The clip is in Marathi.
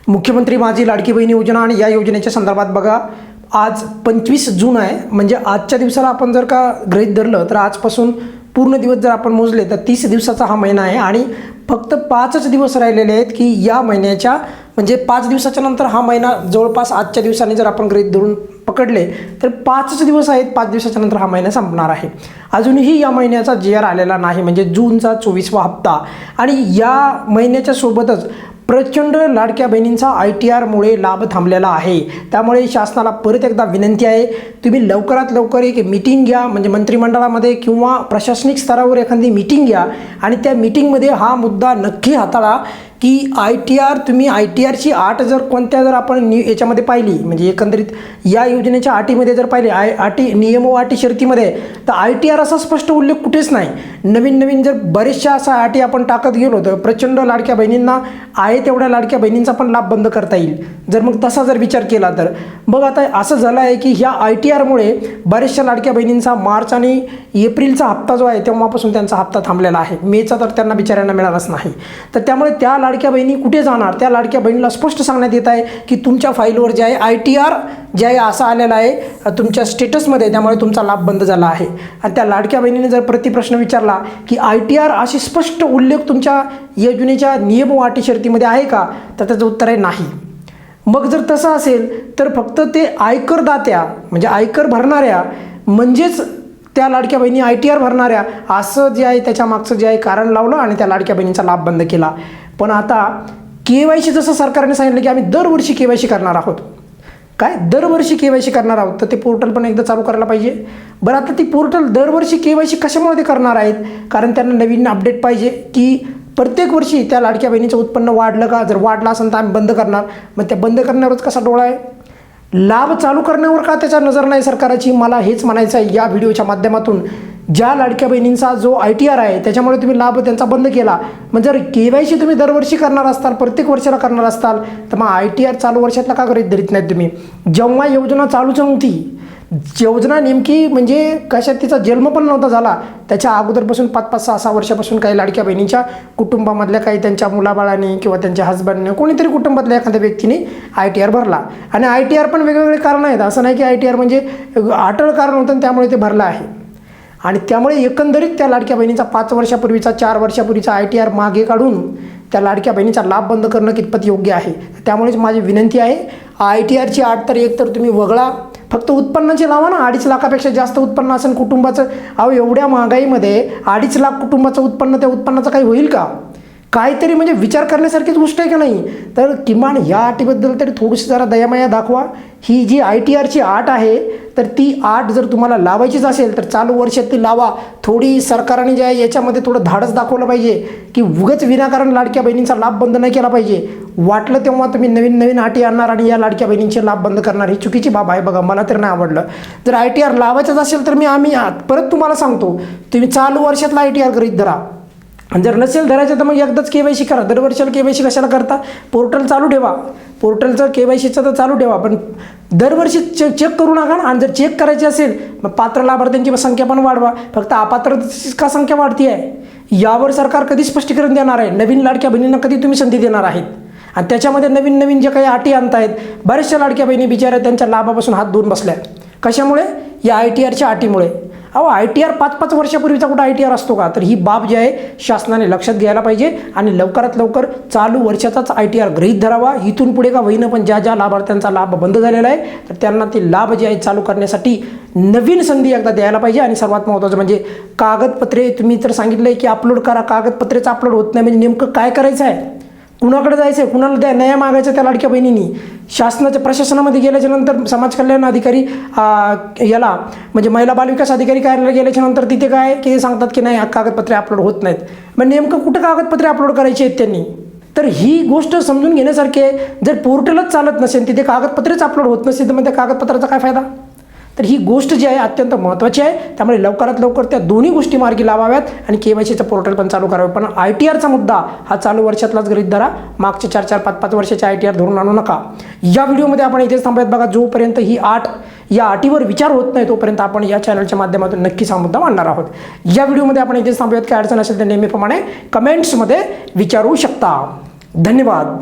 मुख्यमंत्री माझी लाडकी बहीण योजना आणि या योजनेच्या संदर्भात बघा, आज 25 जून आहे, म्हणजे आजच्या दिवसाला आपण जर का गृहीत धरलं तर आजपासून पूर्ण दिवस जर आपण मोजले तर 30 दिवसाचा हा महिना आहे आणि फक्त 5च दिवस राहिलेले आहेत की या महिन्याच्या, म्हणजे 5 दिवसाच्या नंतर हा महिना जवळपास आजच्या दिवसाने जर आपण गृहीत धरून पकडले तर 5च दिवस आहेत. 5 दिवसाच्या नंतर हा महिना संपणार आहे. अजूनही या महिन्याचा GR आलेला नाही, म्हणजे जूनचा 24वा हप्ता. आणि या महिन्याच्या सोबतच प्रचंड लाडक्या बहिणींचा ITRमुळे लाभ थांबलेला आहे. त्यामुळे शासनाला परत एकदा विनंती आहे, तुम्ही लवकरात लवकर एक मीटिंग घ्या, म्हणजे मंत्रिमंडळामध्ये किंवा प्रशासनिक स्तरावर एखादी मीटिंग घ्या आणि त्या मीटिंगमध्ये हा मुद्दा नक्की हाताळा की ITR, तुम्ही ITRची अट जर कोणत्या जर आपण याच्यामध्ये पाहिली, म्हणजे एकंदरीत या योजनेच्या अटीमध्ये जर पाहिली, अटी नियम व अटी शर्तीमध्ये, तर ITR असा स्पष्ट उल्लेख कुठेच नाही. नवीन जर बरेचशा अशा अटी आपण टाकत गेलो तर प्रचंड लाडक्या बहिणींना आहे तेवढ्या लाडक्या बहिणींचा पण लाभ बंद करता येईल. जर मग तसा जर विचार केला तर मग आता असं झालं आहे की ह्या ITRमुळे बऱ्याचशा लाडक्या बहिणींचा मार्च आणि एप्रिलचा हप्ता जो आहे तेव्हापासून त्यांचा हप्ता थांबलेला आहे. मेचा तर त्यांना बिचाऱ्यांना मिळालाच नाही. तर त्यामुळे त्या लाडक्या बहिणी कुठे जाणार? त्या लाडक्या बहिणीला स्पष्ट सांगण्यात येत आहे की तुमच्या फाईलवर जे आहे ITR जे आहे असं आलेलं आहे तुमच्या स्टेटसमध्ये, त्यामुळे तुमचा लाभ बंद झाला आहे. आणि त्या लाडक्या बहिणीने जर प्रतिप्रश्न विचारला की ITR अशी स्पष्ट उल्लेख तुमच्या योजनेच्या नियम व अटी शर्तीमध्ये आहे का, तर त्याचं उत्तर आहे नाही. मग जर तसं असेल तर फक्त ते आयकरदात्या, म्हणजे आयकर भरणाऱ्या, म्हणजेच त्या लाडक्या बहिणी ITR भरणाऱ्या, असं जे आहे त्याच्या मागचं जे आहे कारण लावलं आणि त्या लाडक्या बहिणींचा लाभ बंद केला. पण आता KYC जसं सरकारने सांगितलं की आम्ही दरवर्षी KYC करणार आहोत, काय दरवर्षी KYC करणार आहोत, तर ते पोर्टल पण एकदा चालू करायला पाहिजे. बरं, आता ती पोर्टल दरवर्षी KYC कशामुळे ते करणार आहेत? कारण त्यांना नवीन अपडेट पाहिजे की प्रत्येक वर्षी त्या लाडक्या बहिणीचं उत्पन्न वाढलं का, जर वाढलं असेल तर आम्ही बंद करणार. मग त्या बंद करण्यावरच कसा डोळा आहे? लाभ चालू करण्यावर का त्याच्या नजर नाही सरकारची? मला हेच म्हणायचं आहे या व्हिडिओच्या माध्यमातून. ज्या लाडक्या बहिणींचा जो ITR आहे त्याच्यामुळे तुम्ही लाभ त्यांचा बंद केला, मग जर KYC तुम्ही दरवर्षी करणार असताल, प्रत्येक वर्षाला करणार असताल, तर मग ITR चालू वर्षातला का गृहीत धरीत नाहीत तुम्ही? जेव्हा योजना चालूच नव्हती, योजना नेमकी म्हणजे कशात तिचा जन्म पण नव्हता झाला, त्याच्या अगोदरपासून 5-5, 6-6 वर्षापासून काही लाडक्या बहिणीच्या कुटुंबामधल्या काही त्यांच्या मुलाबाळांनी किंवा त्यांच्या हजबंडने, कोणीतरी कुटुंबातल्या एखाद्या व्यक्तीने ITR भरला. आणि ITR पण वेगवेगळे कारण आहेत, असं नाही की ITR म्हणजे अटळ कारण होतं आणि त्यामुळे ते भरलं आहे. आणि त्यामुळे एकंदरीत त्या लाडक्या बहिणीचा 5 वर्षापूर्वीचा, 4 वर्षापूर्वीचा ITR मागे काढून त्या लाडक्या बहिणीचा लाभ बंद करणं कितपत योग्य आहे? त्यामुळेच माझी विनंती आहे, ITRची अट तर एकतर तुम्ही वगळा, फक्त उत्पन्नाची लावा ना. 2.5 लाखापेक्षा जास्त उत्पन्न असेल कुटुंबाचं. अहो, एवढ्या महागाईमध्ये 2.5 लाख कुटुंबाचं उत्पन्न, त्या उत्पन्नाचं काही होईल का? काहीतरी म्हणजे विचार करण्यासारखीच गोष्ट आहे का नाही? तर किमान या अटीबद्दल तरी थोडीशी जरा दयामाया दाखवा. ही जी ITRची अट आहे तर ती अट जर तुम्हाला लावायचीच असेल तर चालू वर्षात ती लावा. थोडी सरकारने जे आहे याच्यामध्ये थोडं धाडस दाखवलं पाहिजे की उगाच विनाकारण लाडक्या बहिणींचा लाभ बंद नाही केला पाहिजे. वाटलं तेव्हा तुम्ही नवीन अटी आणणार आणि या लाडक्या बहिणींचे लाभ बंद करणार, ही चुकीची बाब आहे. बघा, मला तर नाही आवडलं. जर ITR लावायचंच असेल तर आम्ही परत तुम्हाला सांगतो, तुम्ही चालू वर्षातला ITR गृहीत धरा. आणि जर नसेल धरायचं तर मग एकदाच KYC करा. दरवर्षाला KYC कशाला करता? पोर्टल चालू ठेवा, पोर्टलचं KYCचं तर चालू ठेवा, पण दरवर्षी चेक करू नका ना. आणि जर चेक करायची असेल मग पात्र लाभार्थ्यांची संख्या पण वाढवा. फक्त अपात्रतेची का संख्या वाढती आहे यावर सरकार कधी स्पष्टीकरण देणार आहे? नवीन लाडक्या बहिणींना कधी तुम्ही संधी देणार आहेत? आणि त्याच्यामध्ये नवीन जे काही अटी आणतायत, बऱ्याचशा लाडक्या बहिणी बिचाऱ्या त्यांच्या लाभापासून हात धुवून बसल्या. कशामुळे? या ITRच्या अटीमुळे. अहो, ITR 5-5 वर्षापूर्वीचा कुठं ITR असतो का? तर ही बाब जी आहे शासनाने लक्षात घ्यायला पाहिजे आणि लवकरात लवकर चालू वर्षाचाच ITR गृहीत धरावा. इथून पुढे का होईना, पण ज्या लाभार्थ्यांचा लाभ बंद झालेला आहे तर त्यांना ते लाभ जे आहे चालू करण्यासाठी नवीन संधी एकदा द्यायला पाहिजे. आणि सर्वात महत्त्वाचं म्हणजे कागदपत्रे, तुम्ही तर सांगितलं आहे की अपलोड करा, कागदपत्रेचं अपलोड होत नाही, म्हणजे नेमकं काय करायचं आहे? कुणाकडे जायचं आहे? कुणाला द्या न्याय मागायचं? त्या लाडक्या बहिणींनी शासनाच्या प्रशासनामध्ये गेल्याच्या नंतर समाज कल्याण अधिकारी याला म्हणजे महिला बालविकास अधिकारी कार्यालयाला गेल्याच्या नंतर तिथे काय की सांगतात की नाही कागदपत्रे अपलोड होत नाहीत. मग नेमकं कुठं कागदपत्रे अपलोड करायची आहेत त्यांनी? तर ही गोष्ट समजून घेण्यासारखी आहे. जर पोर्टलच चालत नसेल, तिथे कागदपत्रेच अपलोड होत नसेल, तर मग त्या कागदपत्राचा काय फायदा? तर ही गोष्ट जी आहे अत्यंत महत्त्वाची आहे. त्यामुळे लवकरात लवकर त्या दोन्ही गोष्टी मार्गी लावाव्यात आणि KYCचं पोर्टल पण चालू करावं. पण ITRचा मुद्दा हा चालू वर्षातलाच गृहीत धरा. मागचे 4-4, 5-5 वर्षाचे ITR धरून आणू नका. या व्हिडिओमध्ये आपण इथेच थांबूयात. बघा, जोपर्यंत ही या अटीवर विचार होत नाही तोपर्यंत आपण या चॅनलच्या माध्यमातून नक्कीच हा मुद्दा मांडणार आहोत. या व्हिडिओमध्ये आपण इथेच थांबूयात. काय अडचण असेल तर नेहमीप्रमाणे कमेंट्समध्ये विचारू शकता. धन्यवाद.